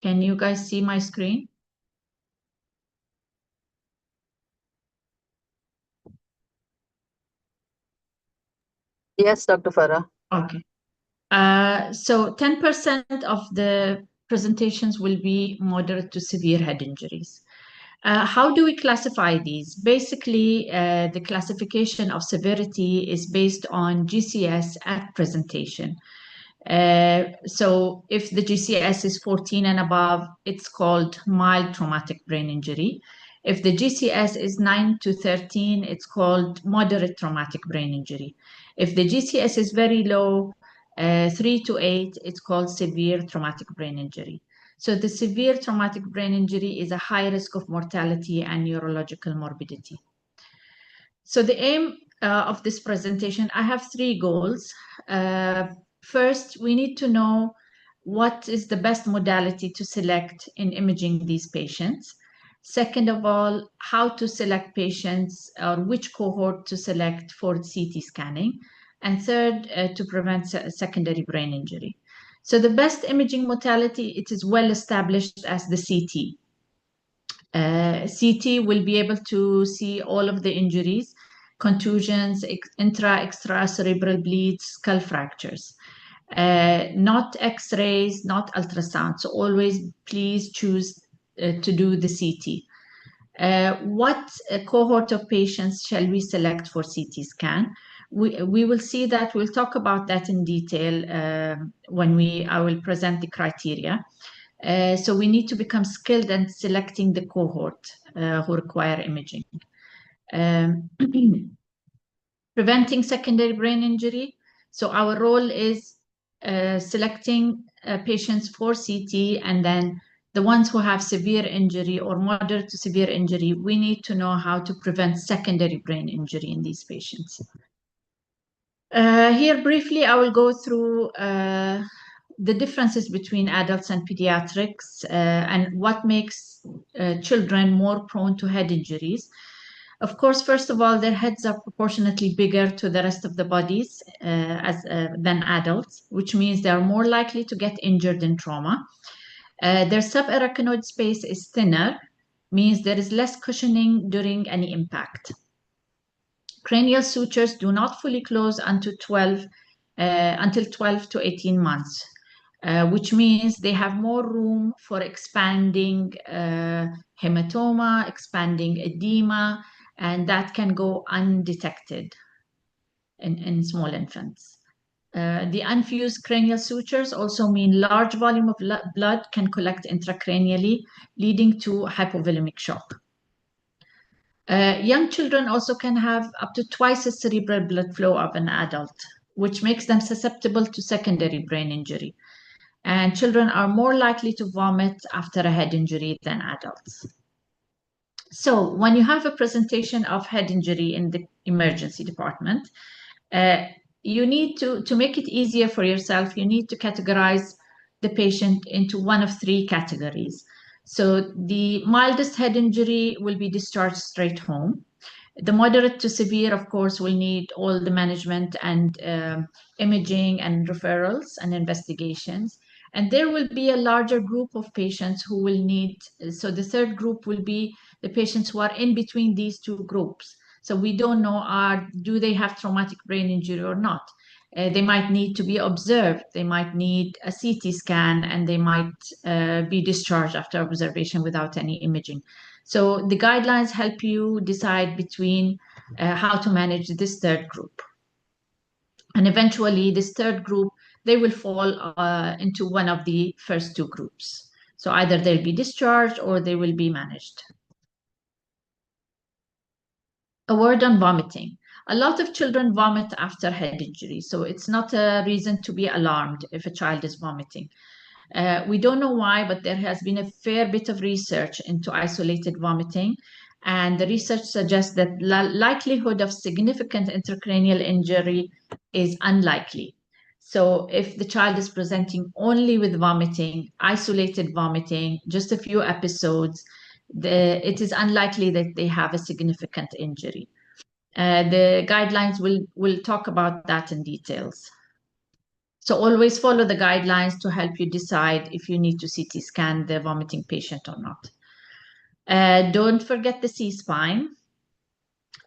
Can you guys see my screen? Yes, Dr. Farah. Okay. So 10% of the presentations will be moderate to severe head injuries. How do we classify these? Basically, the classification of severity is based on GCS at presentation. So if the GCS is 14 and above, it's called mild traumatic brain injury. If the GCS is 9 to 13, it's called moderate traumatic brain injury. If the GCS is very low, 3 to 8, it's called severe traumatic brain injury. So the severe traumatic brain injury is a high risk of mortality and neurological morbidity. So the aim of this presentation, I have 3 goals. First, we need to know what is the best modality to select in imaging these patients. Second of all, how to select patients or which cohort to select for CT scanning. And third, to prevent secondary brain injury. So the best imaging modality, it is well established as the CT. CT will be able to see all of the injuries, contusions, extra cerebral bleeds, skull fractures. Not X-rays, not ultrasound. So always please choose to do the CT. What cohort of patients shall we select for CT scan? We will see that, we'll talk about that in detail when I will present the criteria. So we need to become skilled in selecting the cohort who require imaging. Preventing secondary brain injury. So our role is selecting patients for CT, and then the ones who have severe injury or moderate to severe injury, we need to know how to prevent secondary brain injury in these patients. Here briefly, I will go through the differences between adults and pediatrics and what makes children more prone to head injuries. Of course, first of all, their heads are proportionately bigger to the rest of the bodies than adults, which means they are more likely to get injured in trauma. Their subarachnoid space is thinner, means there is less cushioning during any impact. Cranial sutures do not fully close until 12 to 18 months, which means they have more room for expanding hematoma, expanding edema, and that can go undetected in small infants. The unfused cranial sutures also mean large volume of blood can collect intracranially, leading to hypovolemic shock. Young children also can have up to twice the cerebral blood flow of an adult, which makes them susceptible to secondary brain injury. And children are more likely to vomit after a head injury than adults. So when you have a presentation of head injury in the emergency department, you need to make it easier for yourself, you need to categorize the patient into one of 3 categories. So the mildest head injury will be discharged straight home. The moderate to severe, of course, will need all the management and imaging and referrals and investigations. And there will be a larger group of patients who will need, so the third group will be the patients who are in between these 2 groups. So we don't know, do they have traumatic brain injury or not? They might need to be observed. They might need a CT scan, and they might be discharged after observation without any imaging. So the guidelines help you decide between how to manage this third group. And eventually, this third group, they will fall into one of the first 2 groups. So either they'll be discharged or they will be managed. A word on vomiting. A lot of children vomit after head injury, so it's not a reason to be alarmed if a child is vomiting. We don't know why, but there has been a fair bit of research into isolated vomiting, and the research suggests that the likelihood of significant intracranial injury is unlikely. So if the child is presenting only with vomiting, isolated vomiting, just a few episodes, it is unlikely that they have a significant injury. The guidelines will talk about that in details. So always follow the guidelines to help you decide if you need to CT scan the vomiting patient or not. Don't forget the C-spine.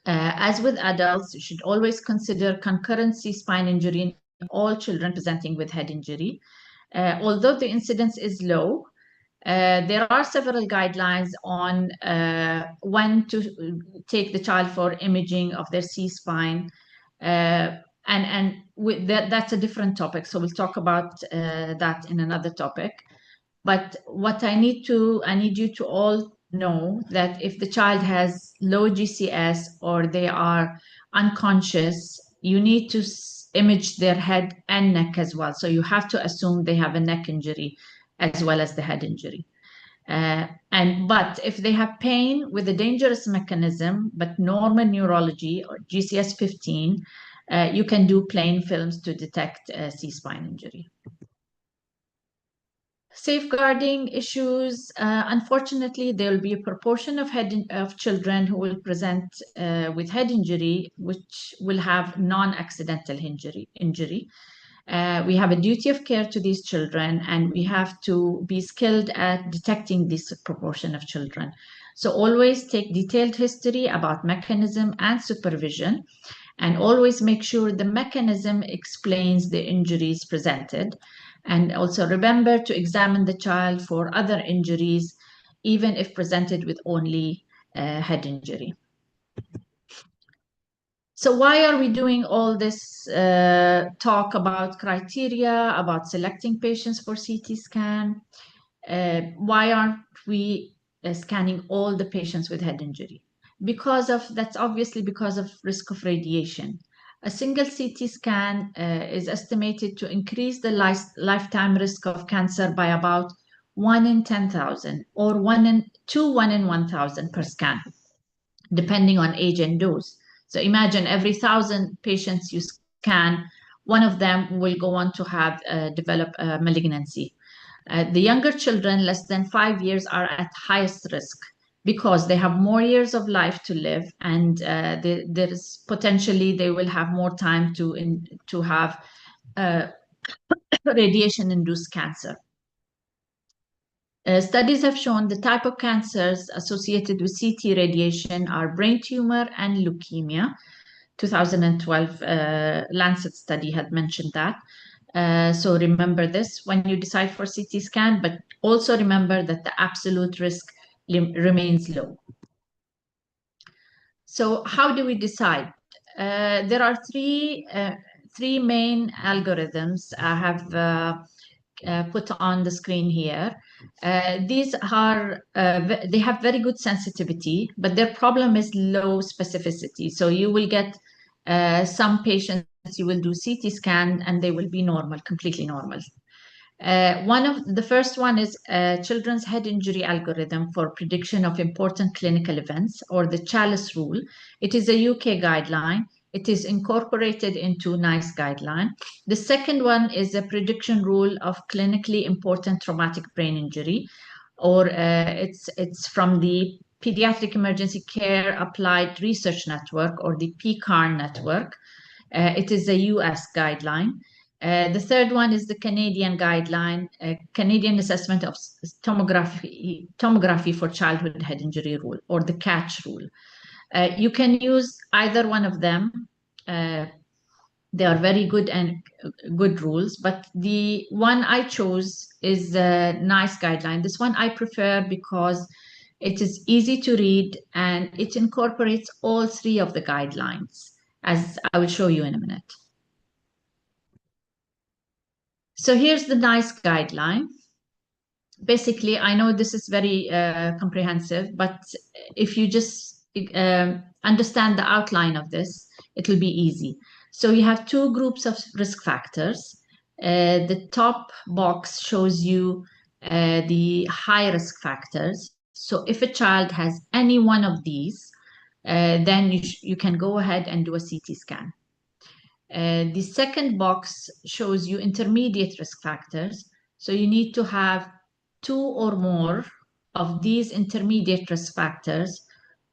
As with adults, you should always consider concurrent C-spine injury in all children presenting with head injury. Although the incidence is low, there are several guidelines on when to take the child for imaging of their C-spine. That's a different topic, so we'll talk about that in another topic. But what I need you to all know that if the child has low GCS or they are unconscious, you need to image their head and neck as well. So you have to assume they have a neck injury as well as the head injury. But if they have pain with a dangerous mechanism, but normal neurology or GCS 15, you can do plain films to detect C-spine injury. Safeguarding issues, unfortunately, there will be a proportion of children who will present with head injury, which will have non-accidental injury. We have a duty of care to these children, and we have to be skilled at detecting this proportion of children. So always take detailed history about mechanism and supervision, and always make sure the mechanism explains the injuries presented. And also remember to examine the child for other injuries, even if presented with only head injury. So why are we doing all this talk about criteria, about selecting patients for CT scan? Why aren't we scanning all the patients with head injury? That's obviously because of risk of radiation. A single CT scan is estimated to increase the lifetime risk of cancer by about 1 in 10,000 or 1 in 1,000 per scan, depending on age and dose. So imagine every 1,000 patients you scan, one of them will go on to have develop a malignancy. The younger children, less than 5 years, are at highest risk because they have more years of life to live, and there is potentially they will have more time to have radiation-induced cancer. Studies have shown the type of cancers associated with CT radiation are brain tumor and leukemia. 2012 Lancet study had mentioned that. So remember this when you decide for CT scan, but also remember that the absolute risk remains low. So how do we decide? There are three main algorithms I have put on the screen here. These are, they have very good sensitivity, but their problem is low specificity. So you will get some patients, you will do CT scan and they will be normal, completely normal. The first one is Children's Head Injury Algorithm for Prediction of Important Clinical Events, or the Chalice Rule. It is a UK guideline. It is incorporated into NICE guideline. The second one is a prediction rule of clinically important traumatic brain injury, or it's from the Pediatric Emergency Care Applied Research Network, or the PCARN network. It is a US guideline. The third one is the Canadian guideline, Canadian Assessment of Tomography for Childhood Head Injury Rule, or the CATCH rule. You can use either one of them. They are very good and good rules, but the one I chose is a NICE guideline. This one I prefer because it is easy to read and it incorporates all three of the guidelines, as I will show you in a minute. So here's the NICE guideline. Basically, I know this is very comprehensive, but if you just understand the outline of this, it will be easy. So you have two groups of risk factors. The top box shows you the high risk factors. So if a child has any one of these, then you can go ahead and do a CT scan. The second box shows you intermediate risk factors. So you need to have 2 or more of these intermediate risk factors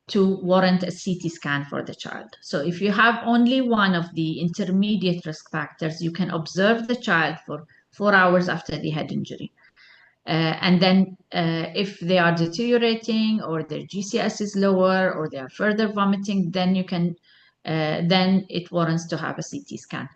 to warrant a CT scan for the child. So if you have only one of the intermediate risk factors, you can observe the child for 4 hours after the head injury. And then if they are deteriorating or their GCS is lower or they are further vomiting, then you can, then it warrants to have a CT scan.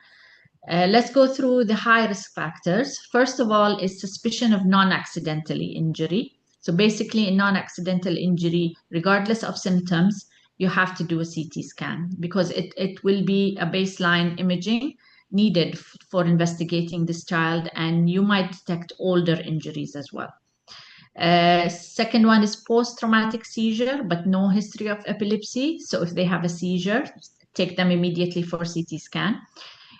Let's go through the high risk factors. First of all is suspicion of non-accidental injury. So basically in non-accidental injury, regardless of symptoms, you have to do a CT scan because it will be a baseline imaging needed for investigating this child, and you might detect older injuries as well. Second one is post-traumatic seizure, but no history of epilepsy. So if they have a seizure, take them immediately for CT scan.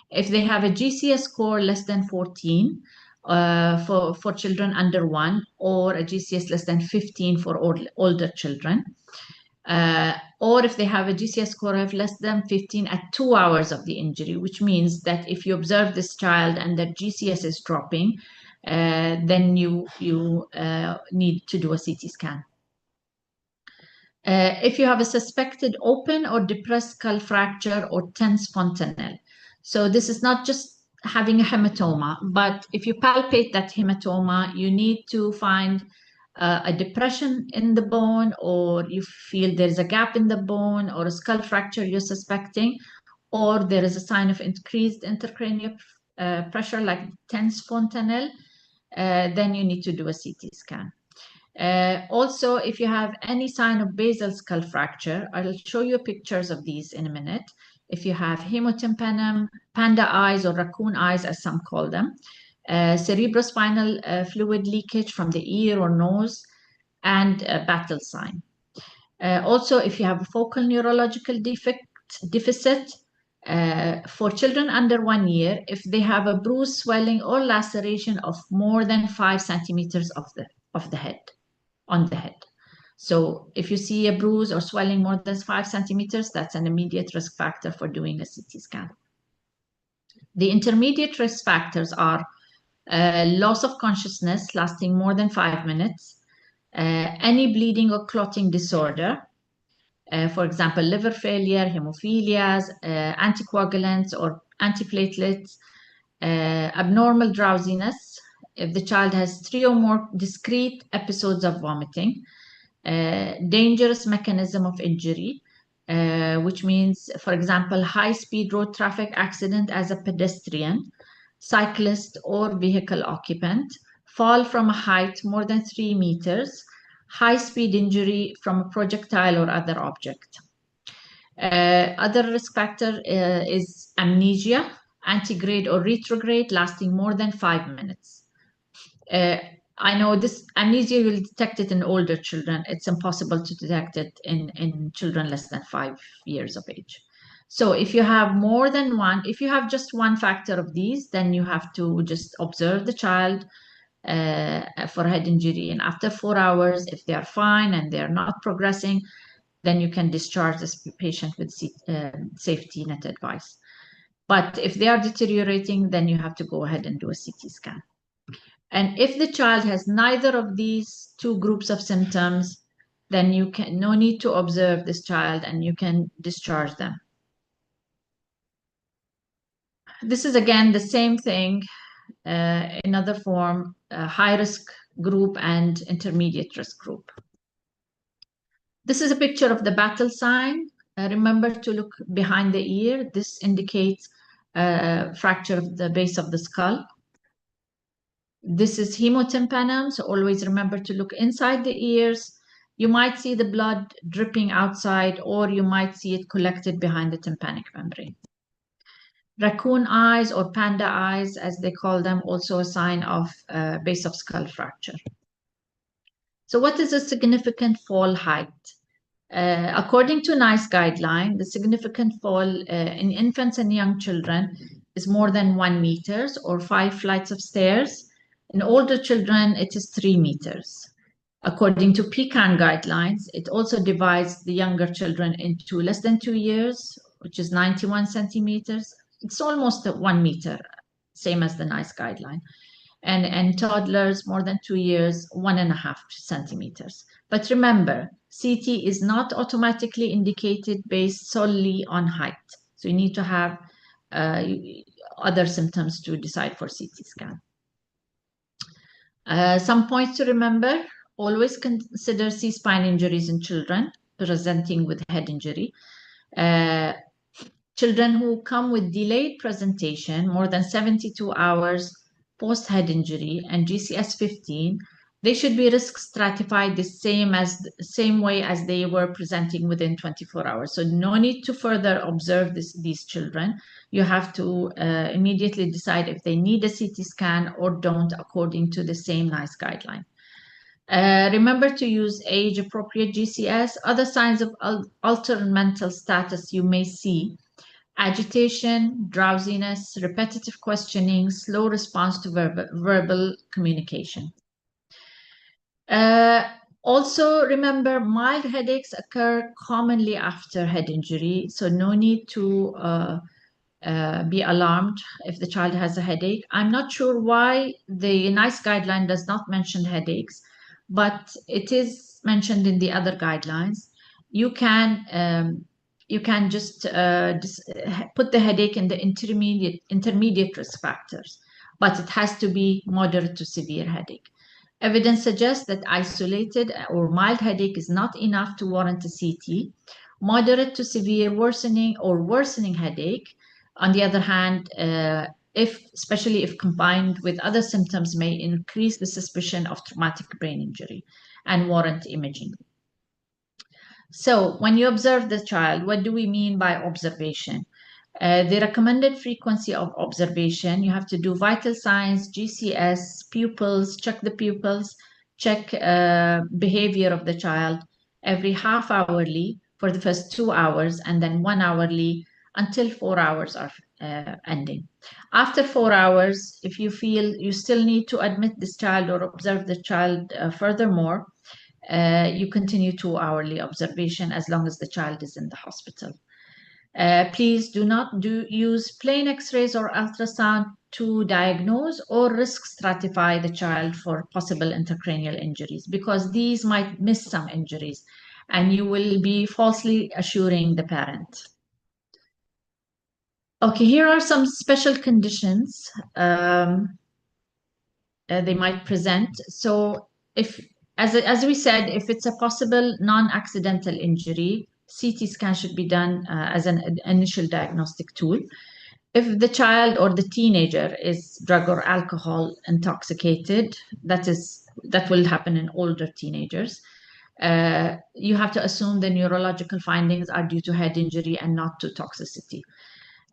If they have a GCS score less than 14 for children under 1, or a GCS less than 15 for older children, or if they have a GCS score of less than 15 at 2 hours of the injury, which means that if you observe this child and their GCS is dropping, then you need to do a CT scan. If you have a suspected open or depressed skull fracture or tense fontanelle. So this is not just having a hematoma, but if you palpate that hematoma, you need to find a depression in the bone, or you feel there's a gap in the bone, or a skull fracture you're suspecting, or there is a sign of increased intracranial pressure like tense fontanelle, then you need to do a CT scan. Also, if you have any sign of basal skull fracture, I'll show you pictures of these in a minute. If you have hemotympanum, panda eyes, or raccoon eyes, as some call them, cerebrospinal fluid leakage from the ear or nose, and a battle sign. Also, if you have a focal neurological deficit, for children under 1 year, if they have a bruise, swelling, or laceration of more than 5 centimeters of the head, on the head. So if you see a bruise or swelling more than 5 centimeters, that's an immediate risk factor for doing a CT scan. The intermediate risk factors are loss of consciousness lasting more than 5 minutes, any bleeding or clotting disorder, for example, liver failure, hemophilias, anticoagulants or antiplatelets, abnormal drowsiness, if the child has 3 or more discrete episodes of vomiting, dangerous mechanism of injury, which means, for example, high-speed road traffic accident as a pedestrian, cyclist, or vehicle occupant, fall from a height more than 3 meters, high-speed injury from a projectile or other object. Other risk factor is amnesia, antegrade or retrograde, lasting more than 5 minutes. I know this amnesia, you'll detect it in older children. It's impossible to detect it in children less than 5 years of age. So if you have more than one, if you have just one factor of these, then you have to just observe the child for head injury. And after 4 hours, if they are fine and they are not progressing, then you can discharge this patient with safety net advice. But if they are deteriorating, then you have to go ahead and do a CT scan. And if the child has neither of these 2 groups of symptoms, then you can no need to observe this child and you can discharge them. This is again the same thing, another form, high risk group and intermediate risk group. This is a picture of the battle sign. Remember to look behind the ear. This indicates fracture of the base of the skull. This is hemotympanum, so always remember to look inside the ears. You might see the blood dripping outside, or you might see it collected behind the tympanic membrane. Raccoon eyes or panda eyes, as they call them, also a sign of base of skull fracture. So what is a significant fall height? According to NICE guideline, the significant fall in infants and young children is more than 1 meter or 5 flights of stairs. In older children, it is 3 meters. According to PCAN guidelines, it also divides the younger children into less than 2 years, which is 91 centimeters. It's almost 1 meter, same as the NICE guideline. and toddlers more than 2 years, 1.5 centimeters. But remember, CT is not automatically indicated based solely on height. So you need to have other symptoms to decide for CT scan. Some points to remember: always consider C-spine injuries in children presenting with head injury. Children who come with delayed presentation, more than 72 hours post-head injury and GCS 15, they should be risk stratified the same way as they were presenting within 24 hours. So no need to further observe these children. You have to immediately decide if they need a CT scan or don't, according to the same NICE guideline. Remember to use age-appropriate GCS. Other signs of altered mental status you may see: agitation, drowsiness, repetitive questioning, slow response to verbal communication. Also, remember, mild headaches occur commonly after head injury, so no need to be alarmed if the child has a headache. I'm not sure why the NICE guideline does not mention headaches, but it is mentioned in the other guidelines. You can just put the headache in the intermediate risk factors, but it has to be moderate to severe headache. Evidence suggests that isolated or mild headache is not enough to warrant a CT. Moderate to severe worsening headache, on the other hand, especially if combined with other symptoms, may increase the suspicion of traumatic brain injury and warrant imaging. So when you observe the child, what do we mean by observation? The recommended frequency of observation: you have to do vital signs, GCS, pupils, check the pupils, check behavior of the child every half hourly for the first 2 hours, and then 1 hourly until 4 hours are ending. After 4 hours, if you feel you still need to admit this child or observe the child furthermore, you continue 2-hourly observation as long as the child is in the hospital. Please do not use plain X-rays or ultrasound to diagnose or risk stratify the child for possible intracranial injuries, because these might miss some injuries and you will be falsely assuring the parent. Okay, here are some special conditions they might present. So as we said, if it's a possible non-accidental injury, CT scan should be done as an initial diagnostic tool. If the child or the teenager is drug or alcohol intoxicated, that will happen in older teenagers. You have to assume the neurological findings are due to head injury and not to toxicity.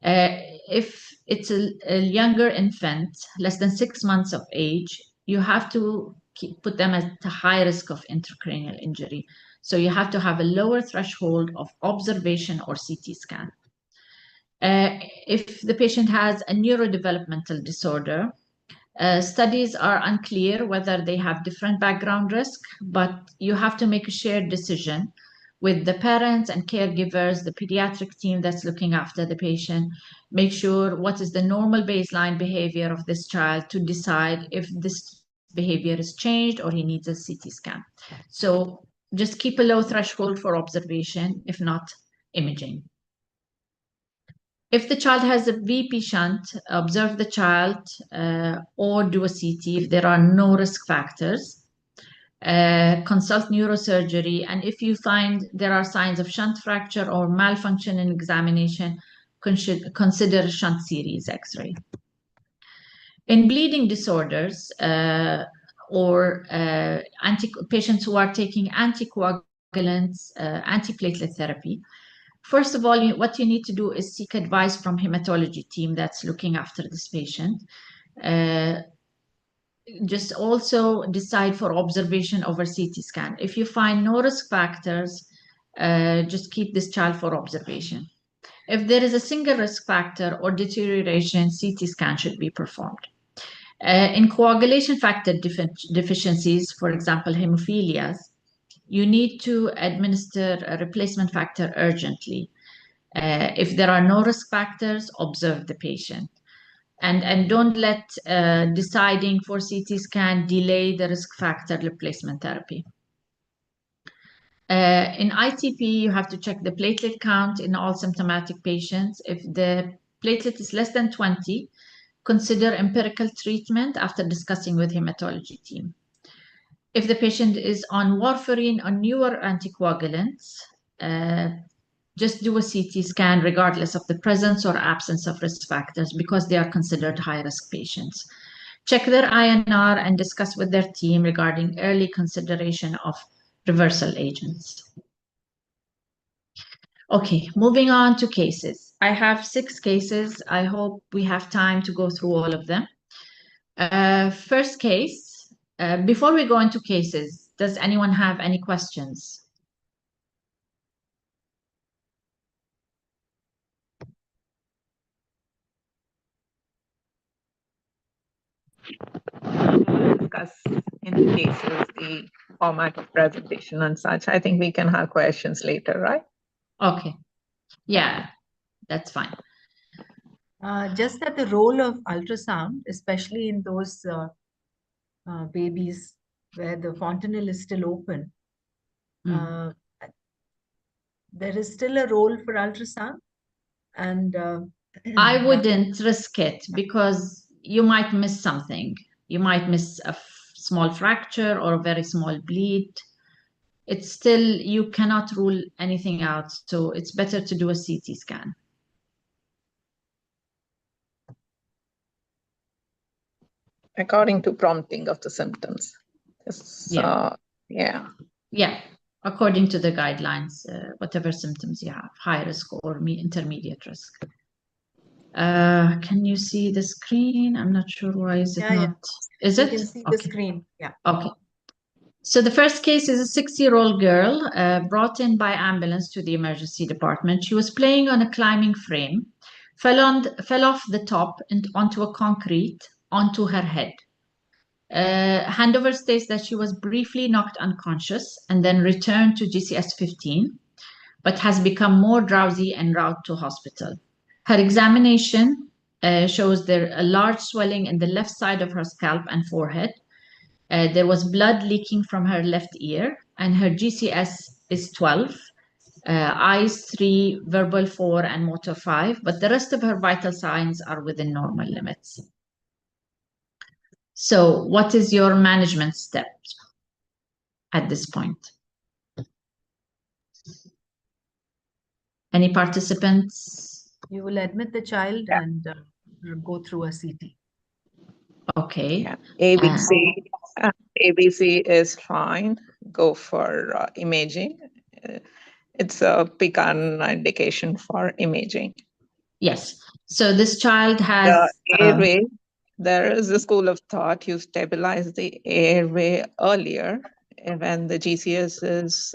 If it's a younger infant, less than 6 months of age, you have to put them at a high risk of intracranial injury. So you have to have a lower threshold of observation or CT scan. If the patient has a neurodevelopmental disorder, studies are unclear whether they have different background risk, but you have to make a shared decision with the parents and caregivers, the pediatric team that's looking after the patient. Make sure what is the normal baseline behavior of this child to decide if this behavior is changed or he needs a CT scan. So just keep a low threshold for observation, if not imaging. If the child has a VP shunt, observe the child or do a CT if there are no risk factors. Consult neurosurgery, and if you find there are signs of shunt fracture or malfunction in examination, consider shunt series X-ray. In bleeding disorders or patients who are taking anticoagulants, antiplatelet therapy, first of all, what you need to do is seek advice from hematology team that's looking after this patient. Just also decide for observation over CT scan. If you find no risk factors, just keep this child for observation. If there is a single risk factor or deterioration, CT scan should be performed. In coagulation factor deficiencies, for example, hemophilias, you need to administer a replacement factor urgently. If there are no risk factors, observe the patient. And don't let deciding for CT scan delay the risk factor replacement therapy. In ITP, you have to check the platelet count in all symptomatic patients. If the platelet is less than 20, consider empirical treatment after discussing with hematology team. If the patient is on warfarin or newer anticoagulants, just do a CT scan regardless of the presence or absence of risk factors because they are considered high-risk patients. Check their INR and discuss with their team regarding early consideration of reversal agents. Okay, moving on to cases. I have 6 cases. I hope we have time to go through all of them. First case, before we go into cases, does anyone have any questions? Discuss in cases the format of presentation and such. I think we can have questions later, right? Okay. Yeah, that's fine. Just that the role of ultrasound, especially in those babies where the fontanelle is still open, there is still a role for ultrasound. And I wouldn't risk it because you might miss something. You might miss a small fracture or a very small bleed. It's still, you cannot rule anything out. So it's better to do a CT scan. According to prompting of the symptoms. Yeah. Yeah. Yeah. According to the guidelines, whatever symptoms you have, high risk or intermediate risk. Can you see the screen? I'm not sure why is it not. Yeah. Is you it? can see Okay. the screen. Yeah. Okay. So the first case is a 6-year-old girl brought in by ambulance to the emergency department. She was playing on a climbing frame, fell off the top and onto a concrete onto her head. Handover states that she was briefly knocked unconscious and then returned to GCS 15, but has become more drowsy en route to hospital. Her examination shows there a large swelling in the left side of her scalp and forehead. There was blood leaking from her left ear, and her GCS is 12, eyes 3, verbal 4, and motor 5, but the rest of her vital signs are within normal limits. So what is your management step at this point? Any participants? You will admit the child and go through a CT. Okay. Yeah. ABC is fine. Go for imaging. It's a pican indication for imaging. Yes. So this child has the airway. There is a school of thought you stabilize the airway earlier. And when the GCS is,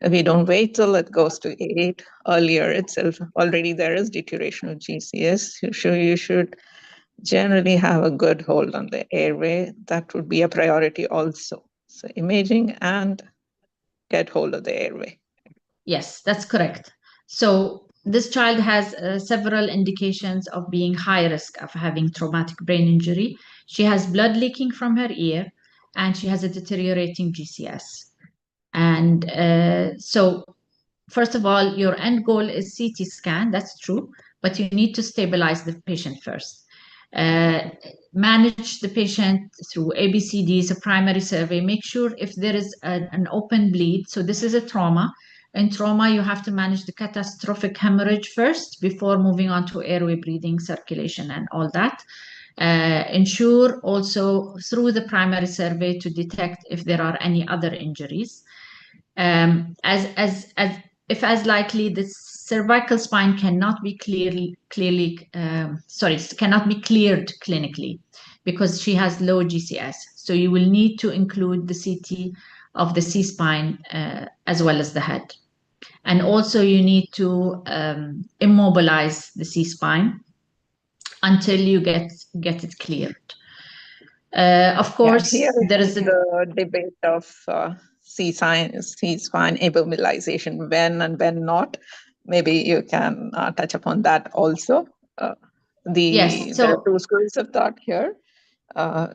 we don't wait till it goes to 8 earlier itself. Already there is deterioration of GCS. You should generally have a good hold on the airway. That would be a priority also. So imaging and get hold of the airway. Yes, that's correct. So this child has several indications of being high risk of having traumatic brain injury. She has blood leaking from her ear and she has a deteriorating GCS. And so first of all, your end goal is CT scan, that's true, but you need to stabilize the patient first. Manage the patient through ABCDs, a primary survey, make sure if there is an open bleed, so this is a trauma. In trauma, you have to manage the catastrophic hemorrhage first before moving on to airway, breathing, circulation, and all that. Ensure also through the primary survey to detect if there are any other injuries. If as likely the cervical spine cannot be cleared clinically because she has low GCS. So you will need to include the CT of the C-spine as well as the head. And also you need to immobilize the C-spine until you get it cleared. Of course, there is the debate of C-spine immobilization, when and when not. Maybe you can touch upon that also. Yes, there are so two schools of thought here.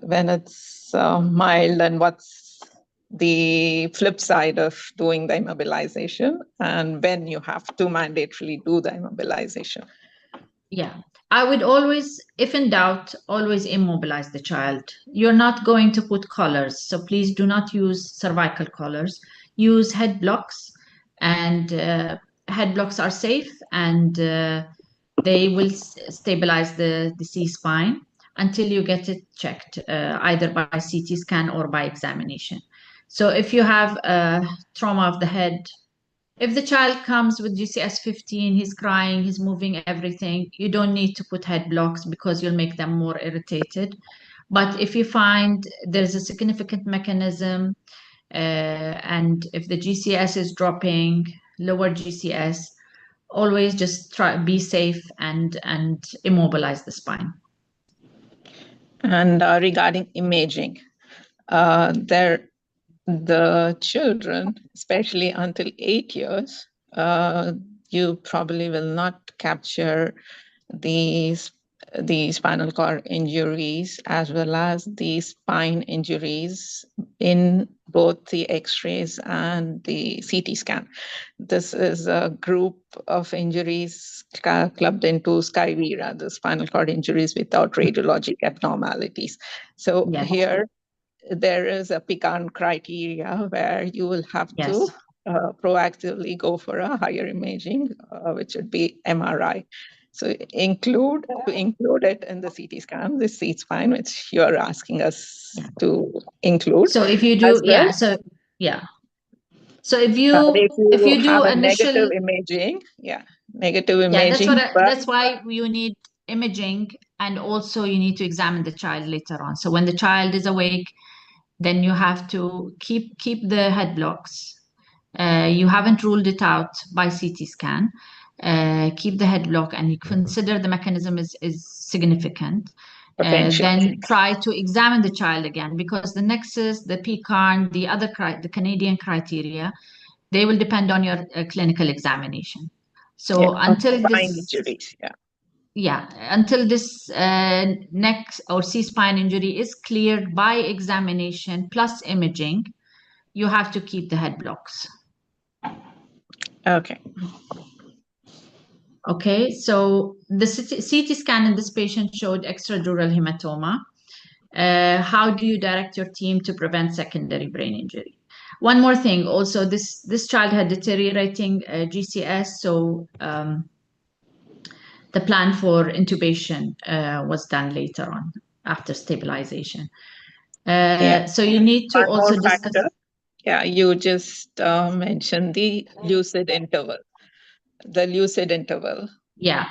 When it's mild, and what's the flip side of doing the immobilization, and when you have to mandatorily do the immobilization. yeah, I would always, if in doubt, always immobilize the child. You're not going to put collars, so please do not use cervical collars. Use head blocks, and head blocks are safe, and they will stabilize the C-spine until you get it checked, either by CT scan or by examination. So if you have trauma of the head, if the child comes with GCS 15, he's crying, he's moving everything, you don't need to put head blocks because you'll make them more irritated. But if you find there's a significant mechanism, and if the GCS is dropping, lower GCS, always just try be safe and immobilize the spine. And regarding imaging, the children, especially until 8 years, you probably will not capture the spinal cord injuries as well as the spine injuries in both the X-rays and the CT scan. This is a group of injuries clubbed into SCIVIRA, the spinal cord injuries without radiologic abnormalities. So Yes. here, there is a pecan criteria where you will have Yes. to proactively go for a higher imaging, which would be MRI. So include it in the CT scan, the C-spine, which you're asking us to include. So if you do, as well. So if you do have a initial negative imaging, negative imaging. that's why you need imaging, and also you need to examine the child later on. So when the child is awake, then you have to keep the head blocks. You haven't ruled it out by CT scan. Keep the head block, and you consider the mechanism is significant. Then try to examine the child again, because the nexus, the PCARN, the Canadian criteria, they will depend on your clinical examination. So until this, injuries, until this neck or C-spine injury is cleared by examination plus imaging, you have to keep the head blocks. Okay. Okay, so the CT scan in this patient showed extradural hematoma. How do you direct your team to prevent secondary brain injury? One more thing, also, this child had deteriorating GCS, so the plan for intubation was done later on after stabilization. So you need to also discuss. Yeah, you just mentioned the lucid interval. Yeah.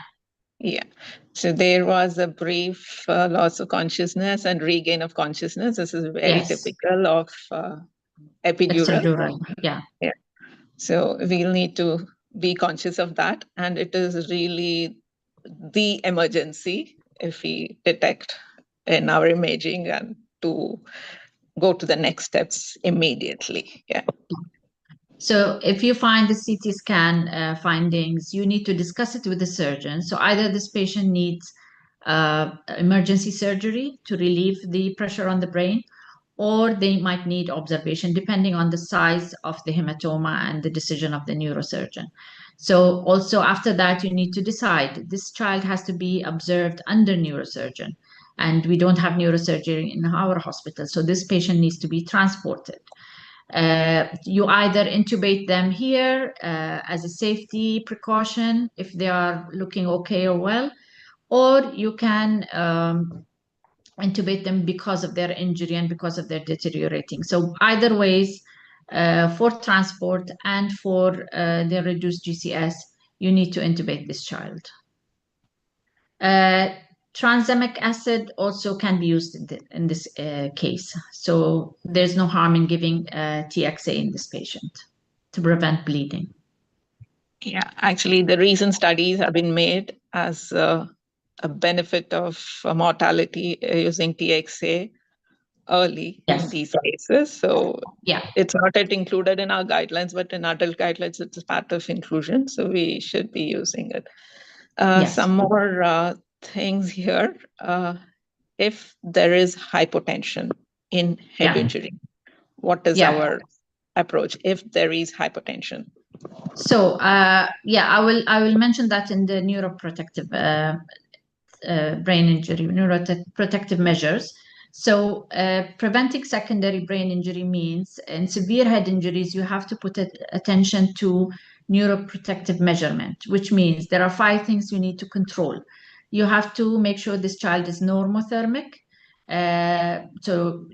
So there was a brief loss of consciousness and regain of consciousness. This is very typical of epidural. Extradural. Yeah. So we'll need to be conscious of that. And it is really the emergency if we detect in our imaging, and to go to the next steps immediately. Yeah. So if you find the CT scan findings, you need to discuss it with the surgeon. So either this patient needs emergency surgery to relieve the pressure on the brain, or they might need observation depending on the size of the hematoma and the decision of the neurosurgeon. So also after that, you need to decide this child has to be observed under neurosurgeon, and we don't have neurosurgery in our hospital. So this patient needs to be transported. You either intubate them here as a safety precaution if they are looking okay or well, or you can intubate them because of their injury and because of their deteriorating. So either ways, for transport and for their reduced GCS, you need to intubate this child. Tranexamic acid also can be used in this case. So there's no harm in giving TXA in this patient to prevent bleeding. Yeah, actually, the recent studies have been made as a benefit of mortality using TXA early in these cases. So it's not yet included in our guidelines, but in adult guidelines, it's part of inclusion. So we should be using it. Some more things here. If there is hypotension in head Yeah. injury, what is Yeah. our approach if there is hypotension? So yeah, I will mention that in the neuroprotective brain injury, neuroprotective measures. So preventing secondary brain injury means in severe head injuries, you have to put attention to neuroprotective measurement, which means there are 5 things you need to control. You have to make sure this child is normothermic. So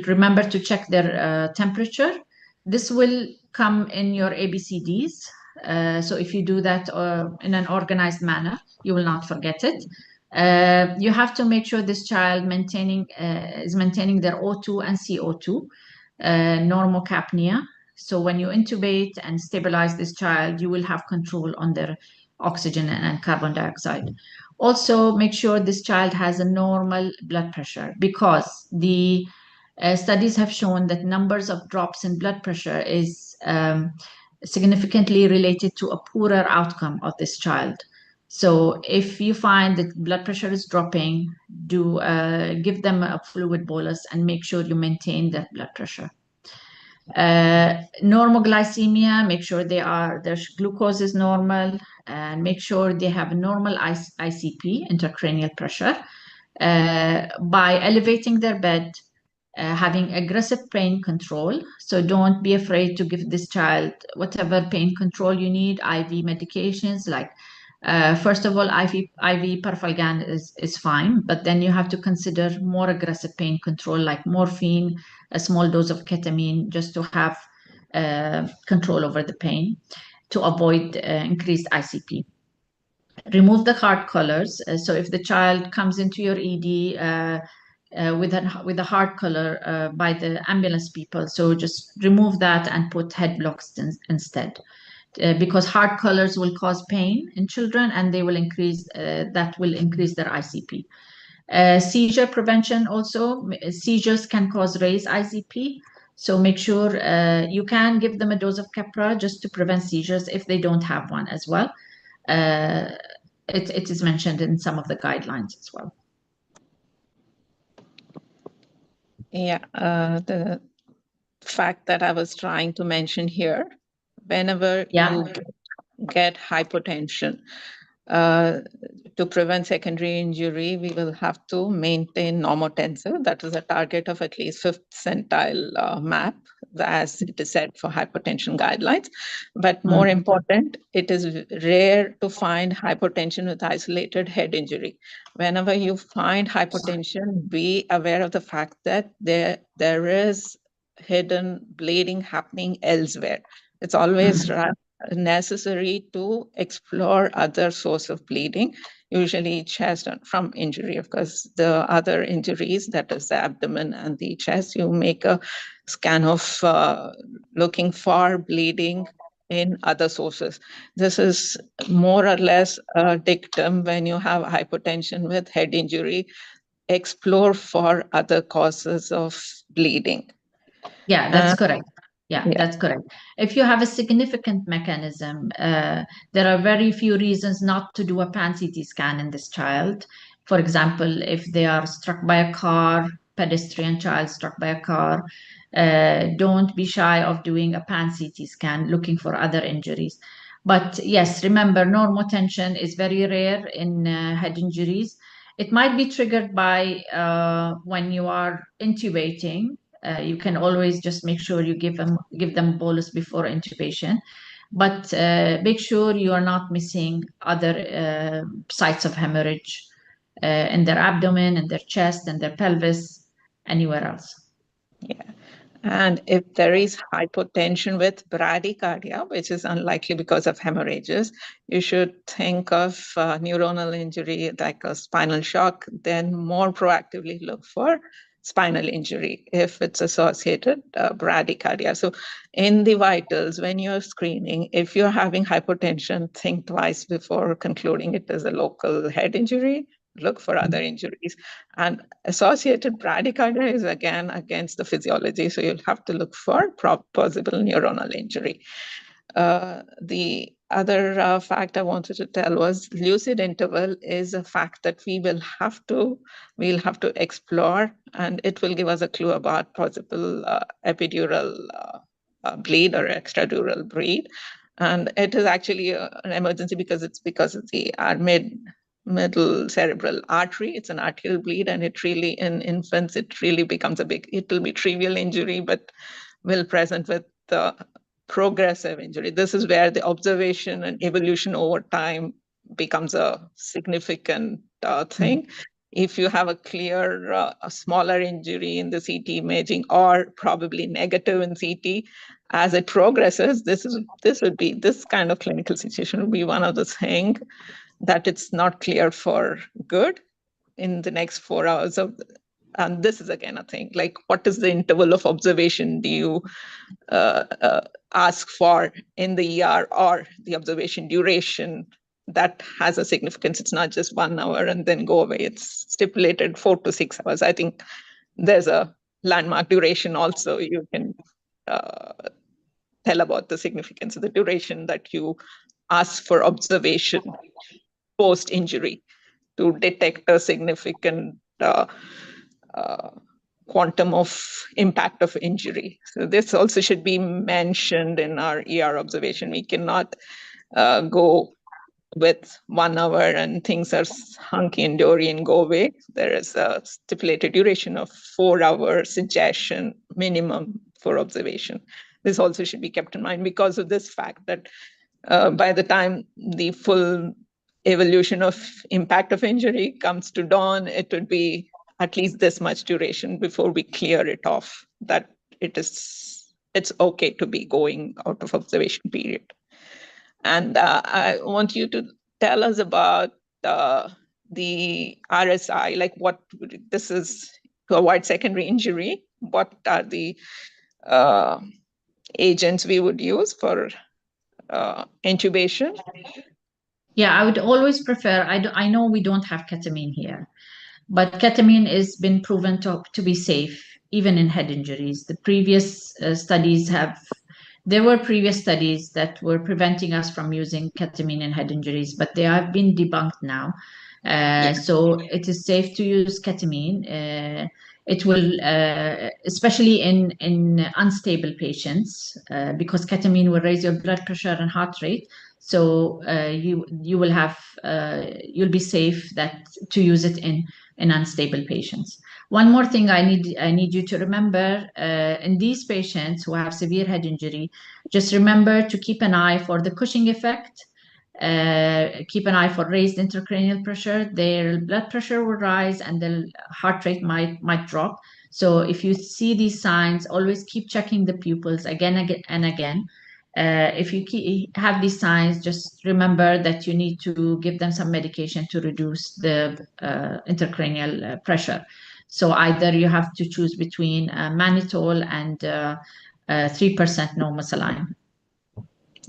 remember to check their temperature. This will come in your ABCDs. So if you do that in an organized manner, you will not forget it. You have to make sure this child is maintaining their O2 and CO2, normocapnia. So when you intubate and stabilize this child, you will have control on their oxygen and carbon dioxide. Also, make sure this child has a normal blood pressure, because the studies have shown that numbers of drops in blood pressure is significantly related to a poorer outcome of this child. So if you find that blood pressure is dropping, do give them a fluid bolus and make sure you maintain their blood pressure. Normal glycemia, make sure their glucose is normal, and make sure they have normal ICP, intracranial pressure, by elevating their bed, having aggressive pain control. So don't be afraid to give this child whatever pain control you need, IV medications like first of all, IV parfalgan is fine, but then you have to consider more aggressive pain control like morphine, a small dose of ketamine, just to have control over the pain to avoid increased ICP. Remove the heart collars. So if the child comes into your ED with a heart collar by the ambulance people, so just remove that and put head blocks instead. Because heart collars will cause pain in children, and they will increase their ICP. Seizure prevention also. Seizures can cause raised ICP, so make sure you can give them a dose of Keppra just to prevent seizures if they don't have one as well. It is mentioned in some of the guidelines as well. Yeah, the fact that I was trying to mention here, whenever you get hypotension, to prevent secondary injury, we will have to maintain normotensor. That is a target of at least 5th centile MAP, as it is set for hypertension guidelines. But more important, it is rare to find hypotension with isolated head injury. Whenever you find hypotension, be aware of the fact that there is hidden bleeding happening elsewhere. It's always necessary to explore other source of bleeding, usually chest from injury. Of course, the other injuries, that is the abdomen and the chest, you make a scan of looking for bleeding in other sources. This is more or less a dictum when you have hypotension with head injury. Explore for other causes of bleeding. Yeah, that's correct. Yeah, that's correct. If you have a significant mechanism, there are very few reasons not to do a pan-CT scan in this child. For example, if they are struck by a car, pedestrian child struck by a car, don't be shy of doing a pan-CT scan looking for other injuries. But yes, remember, normotension is very rare in head injuries. It might be triggered by when you are intubating. You can always just make sure you give them bolus before intubation, but make sure you are not missing other sites of hemorrhage in their abdomen, in their chest, and their pelvis, anywhere else. Yeah. And if there is hypotension with bradycardia, which is unlikely because of hemorrhages, you should think of neuronal injury like a spinal shock, then more proactively look for spinal injury if it's associated bradycardia. So in the vitals, when you're screening, if you're having hypotension, think twice before concluding it as a local head injury. Look for other injuries. And associated bradycardia is again against the physiology, so you'll have to look for possible neuronal injury. The other fact I wanted to tell was lucid interval is a fact that we'll have to explore, and it will give us a clue about possible epidural bleed or extradural bleed. And it is actually an emergency because of our middle cerebral artery. It's an arterial bleed, and it really, in infants, it really becomes it will be trivial injury, but will present with the progressive injury. This is where the observation and evolution over time becomes a significant thing. If you have a clear, a smaller injury in the CT imaging, or probably negative in CT, as it progresses, this kind of clinical situation would be one of the things that it's not clear for good in the next 4 hours of. And this is again a thing, like what is the interval of observation do you ask for in the ER, or the observation duration that has a significance. It's not just 1 hour and then go away. It's stipulated 4 to 6 hours. I think there's a landmark duration also. You can tell about the significance of the duration that you ask for observation post-injury to detect a significant quantum of impact of injury. So this also should be mentioned in our ER observation. We cannot go with 1 hour and things are hunky and dory and go away. There is a stipulated duration of 4 hour suggestion minimum for observation. This also should be kept in mind because of this fact that by the time the full evolution of impact of injury comes to dawn, it would be at least this much duration before we clear it off, that it's okay to be going out of observation period. And I want you to tell us about the RSI, like what this is to avoid secondary injury. What are the agents we would use for intubation? Yeah, I would always prefer, I know we don't have ketamine here, but ketamine has been proven to be safe, even in head injuries. The previous studies there were previous studies that were preventing us from using ketamine in head injuries, but they have been debunked now. So it is safe to use ketamine. It will, especially in unstable patients, because ketamine will raise your blood pressure and heart rate. So you will have, you'll be safe to use it in unstable patients. One more thing I need you to remember, in these patients who have severe head injury, just remember to keep an eye for the Cushing effect. Keep an eye for raised intracranial pressure. Their blood pressure will rise and the heart rate might drop. So if you see these signs, always keep checking the pupils again and again. If you have these signs, just remember that you need to give them some medication to reduce the intracranial pressure. So either you have to choose between mannitol and 3% normal saline.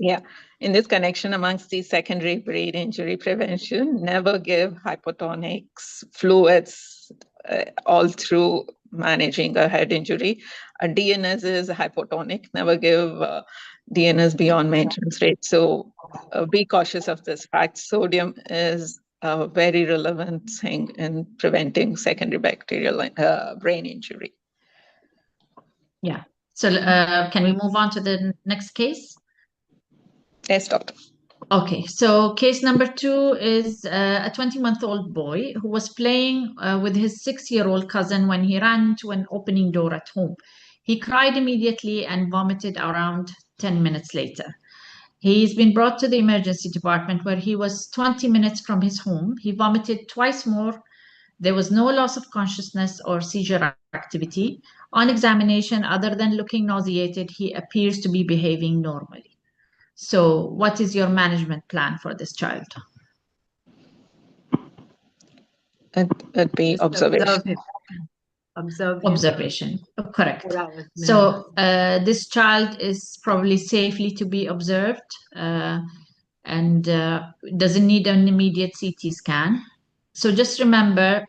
Yeah, in this connection amongst the secondary brain injury prevention, never give hypotonics, fluids all through managing a head injury. A DNS is hypotonic, never give DNS beyond maintenance rate. So be cautious of this fact. Sodium is a very relevant thing in preventing secondary bacterial brain injury. Yeah. So can we move on to the next case? Yes, doctor. Okay, so case number 2 is a 20-month-old boy who was playing with his 6-year-old cousin when he ran into an opening door at home. He cried immediately and vomited around 10 minutes later. He's been brought to the emergency department where he was 20 minutes from his home. He vomited twice more. There was no loss of consciousness or seizure activity. On examination, other than looking nauseated, he appears to be behaving normally. So what is your management plan for this child? It'd be observation. Observation, correct. So this child is probably safely to be observed and doesn't need an immediate CT scan. So just remember,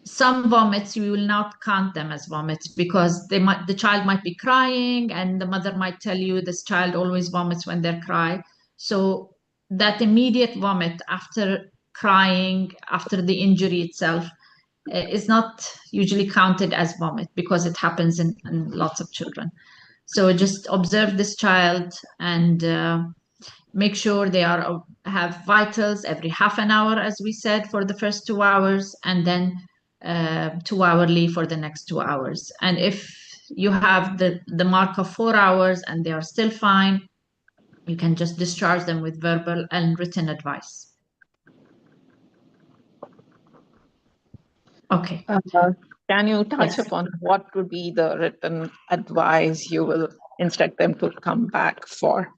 some vomits, you will not count them as vomits because the child might be crying and the mother might tell you this child always vomits when they cry. So that immediate vomit after crying, after the injury itself, is not usually counted as vomit because it happens in lots of children. So just observe this child and make sure they have vitals every half an hour, as we said, for the first 2 hours, and then 2-hourly for the next 2 hours. And if you have the mark of 4 hours and they are still fine, you can just discharge them with verbal and written advice. Okay. Can you touch Yes. upon what would be the written advice you will instruct them to come back for?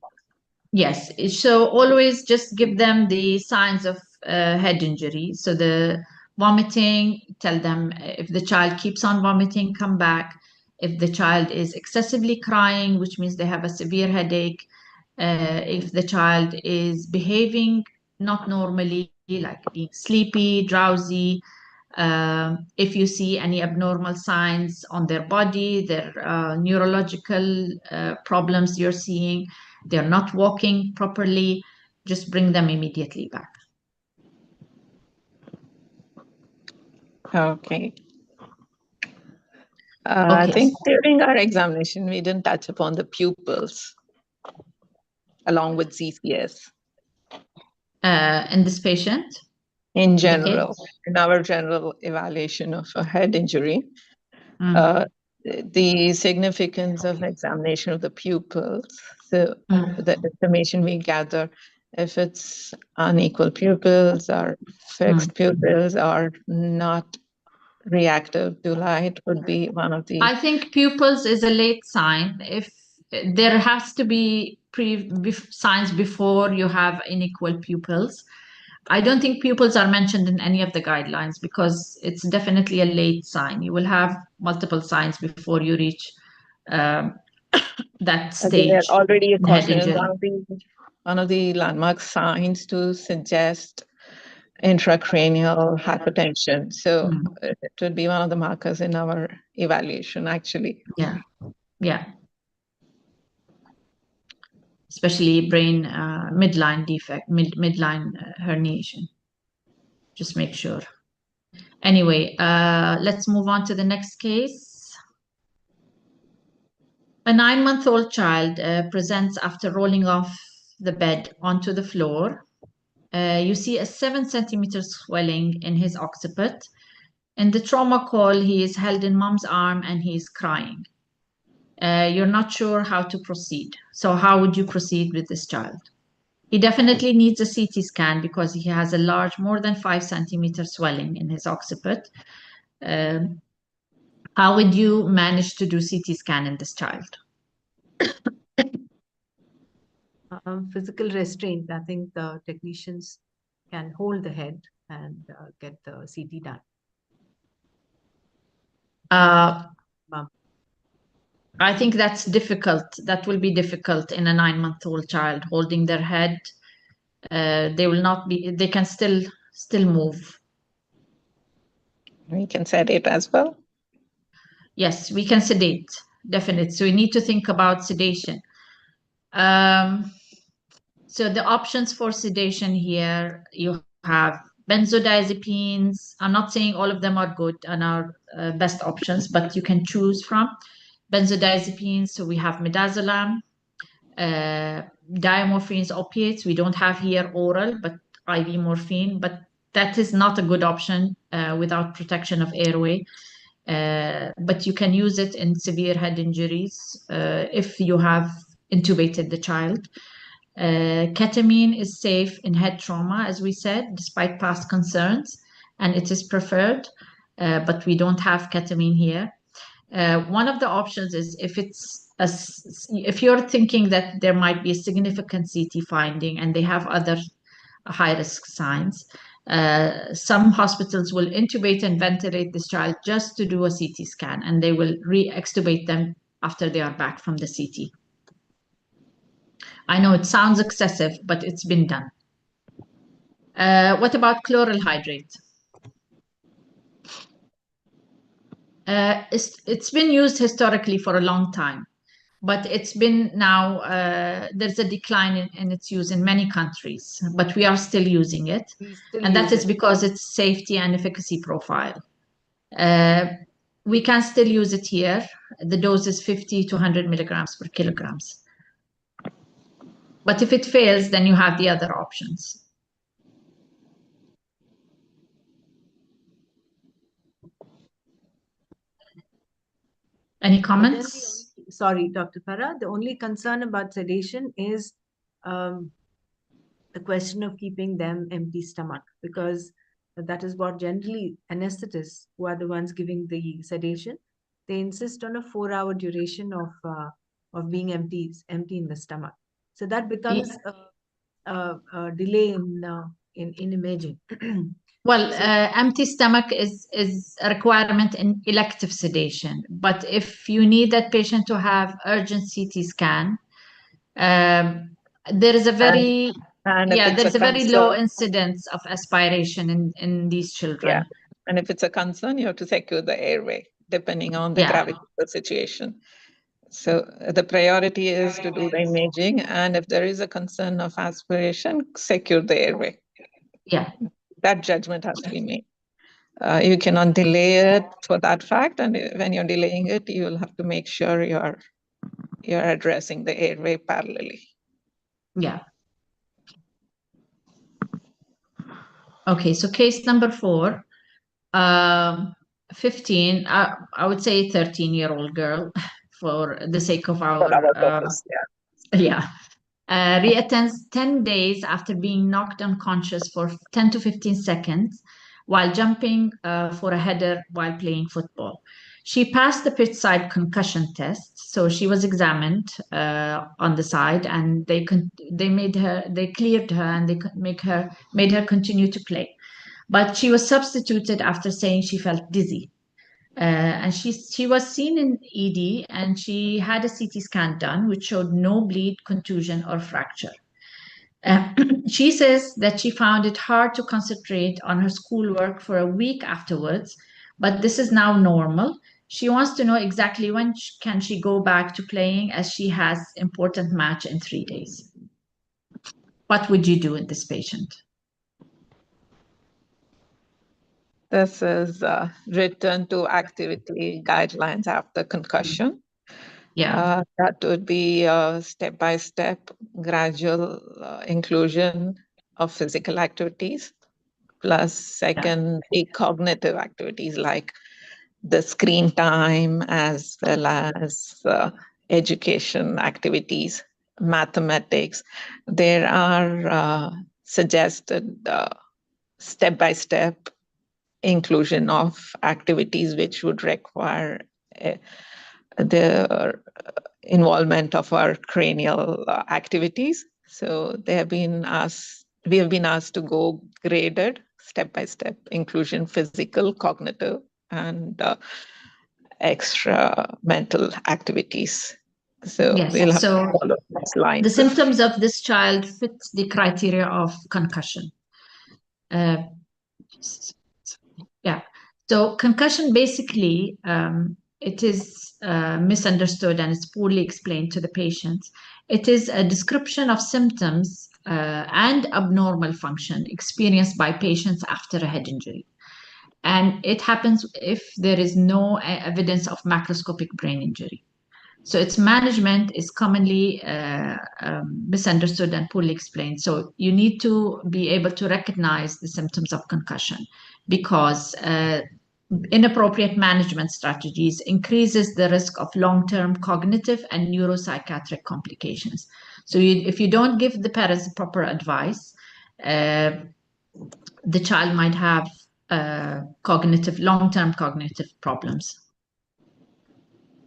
Yes, so always just give them the signs of head injury. So the vomiting, tell them if the child keeps on vomiting, come back. If the child is excessively crying, which means they have a severe headache, if the child is behaving not normally, like being sleepy, drowsy, if you see any abnormal signs on their body, their neurological problems you're seeing, they're not walking properly, just bring them immediately back. Okay. Okay. I think during our examination, we didn't touch upon the pupils along with CCS. In this patient? In general, in our general evaluation of a head injury, the significance of examination of the pupils, so the information we gather, if it's unequal pupils or fixed pupils or not reactive to light would be one of the... I think pupils is a late sign. If there has to be signs before you have unequal pupils. I don't think pupils are mentioned in any of the guidelines because it's definitely a late sign. You will have multiple signs before you reach that stage. Already a caution is injury. one of the landmark signs to suggest intracranial hypertension. So it would be one of the markers in our evaluation, actually. Yeah, yeah. Especially brain midline defect, midline herniation. Just make sure. Anyway, let's move on to the next case. A 9-month-old child presents after rolling off the bed onto the floor. You see a 7-centimeter swelling in his occiput. In the trauma call, he is held in mom's arm and he is crying. You're not sure how to proceed. So how would you proceed with this child? He definitely needs a CT scan because he has a large, more than 5-centimeter swelling in his occiput. How would you manage to do CT scan in this child? Physical restraint. I think the technicians can hold the head and get the CT done. I think that's difficult. That will be difficult in a 9-month-old child holding their head. They will not be. They can still move. We can sedate as well. Yes, we can sedate, definitely. So we need to think about sedation. So the options for sedation here, you have benzodiazepines. I'm not saying all of them are good and are best options, but you can choose from benzodiazepines. So we have midazolam, diamorphines, opiates. We don't have here oral, but IV morphine, but that is not a good option without protection of airway. But you can use it in severe head injuries if you have intubated the child. Ketamine is safe in head trauma, as we said, despite past concerns, and it is preferred, but we don't have ketamine here. One of the options is if you're thinking that there might be a significant CT finding and they have other high-risk signs, some hospitals will intubate and ventilate this child just to do a CT scan, and they will re-extubate them after they are back from the CT. I know it sounds excessive, but it's been done. What about chloral hydrate? It's been used historically for a long time, but it's been now, there's a decline in its use in many countries, but we are still using it. And that is because its safety and efficacy profile. We can still use it here. The dose is 50 to 100 milligrams per kilograms. But if it fails, then you have the other options. Any comments? Sorry, Dr. Farah, the only concern about sedation is the question of keeping them empty stomach, because that is what generally anesthetists, who are the ones giving the sedation, they insist on a 4-hour duration of being empty in the stomach. So that becomes a delay in imaging. Well, empty stomach is a requirement in elective sedation, but if you need that patient to have urgent CT scan, there is a very there's a very low incidence of aspiration in these children. Yeah, and if it's a concern, you have to secure the airway depending on the gravity of the situation. So the priority is to do the imaging, and if there is a concern of aspiration, secure the airway. Yeah, that judgment has to be made. You cannot delay it for that fact, and when you're delaying it, you will have to make sure you're addressing the airway parallelly. Yeah. Okay, so case number 4, 15, I would say 13-year-old girl for the sake of our purpose, reattends 10 days after being knocked unconscious for 10 to 15 seconds while jumping for a header while playing football. She passed the pitchside concussion test, so she was examined on the side, and they cleared her, and they made her continue to play. But she was substituted after saying she felt dizzy. And she was seen in ED, and she had a CT scan done, which showed no bleed, contusion, or fracture. She says that she found it hard to concentrate on her schoolwork for a week afterwards, but this is now normal. She wants to know exactly when can she go back to playing, as she has important match in 3 days. What would you do with this patient? This is return to activity guidelines after concussion. Yeah. That would be step-by-step gradual inclusion of physical activities, plus secondly cognitive activities like the screen time, as well as education activities, mathematics. There are suggested step-by-step inclusion of activities which would require the involvement of our cranial activities. So we have been asked to go graded step-by-step inclusion, physical, cognitive, and extra mental activities. So yes, we'll have to follow these lines. The symptoms of this child fit the criteria of concussion. So concussion basically, it is misunderstood and it's poorly explained to the patients. It is a description of symptoms and abnormal function experienced by patients after a head injury. And it happens if there is no evidence of macroscopic brain injury. So its management is commonly misunderstood and poorly explained. So you need to be able to recognize the symptoms of concussion, because inappropriate management strategies increases the risk of long-term cognitive and neuropsychiatric complications. So if you don't give the parents proper advice, the child might have long-term cognitive problems.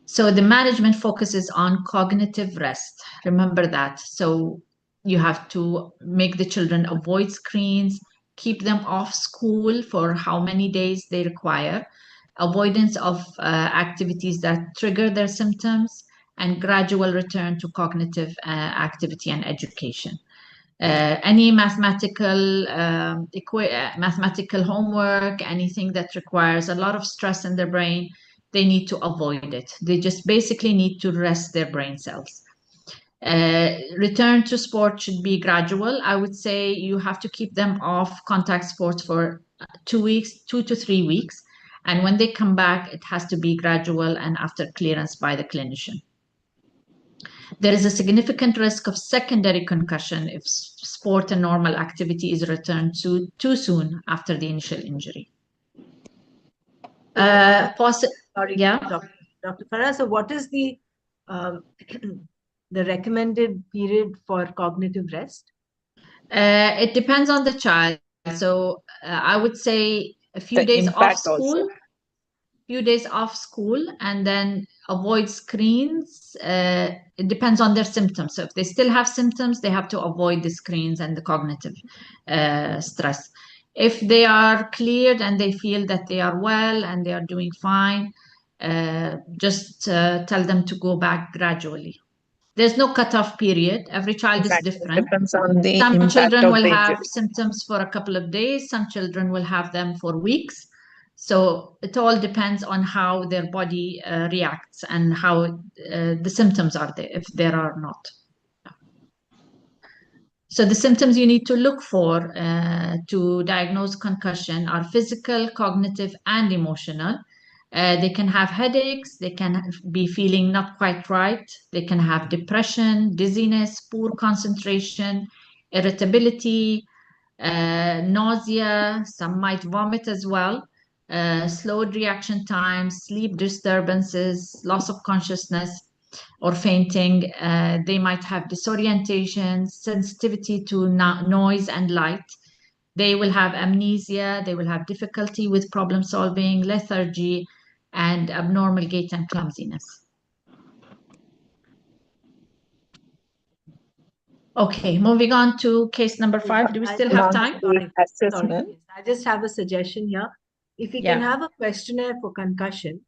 So the management focuses on cognitive rest. Remember that. So you have to make the children avoid screens, keep them off school for how many days they require, avoidance of activities that trigger their symptoms, and gradual return to cognitive activity and education. Any mathematical homework, anything that requires a lot of stress in their brain, they need to avoid it. They just basically need to rest their brain cells. Return to sport should be gradual. I would say you have to keep them off contact sports for 2 weeks, 2 to 3 weeks. And when they come back, it has to be gradual and after clearance by the clinician. There is a significant risk of secondary concussion if sport and normal activity is returned to too soon after the initial injury. Sorry, yeah. Dr. Farah, so what is the the recommended period for cognitive rest? It depends on the child. So I would say a few days off school, and then avoid screens. It depends on their symptoms. So if they still have symptoms, they have to avoid the screens and the cognitive stress. If they are cleared and they feel that they are well and they are doing fine, just tell them to go back gradually. There's no cutoff period. Every child is different. It depends on the Some impact children of will the have injury. symptoms for a couple of days. Some children will have them for weeks. So it all depends on how their body reacts and how the symptoms are there, if there are not. So the symptoms you need to look for to diagnose concussion are physical, cognitive, and emotional. They can have headaches, they can be feeling not quite right, they can have depression, dizziness, poor concentration, irritability, nausea, some might vomit as well, slowed reaction times, sleep disturbances, loss of consciousness, or fainting. They might have disorientation, sensitivity to noise and light. They will have amnesia, they will have difficulty with problem solving, lethargy, and abnormal gait and clumsiness. Okay, moving on to case number 5. Do we still have time? Sorry. Assessment. Yes. I just have a suggestion here. If we can have a questionnaire for concussion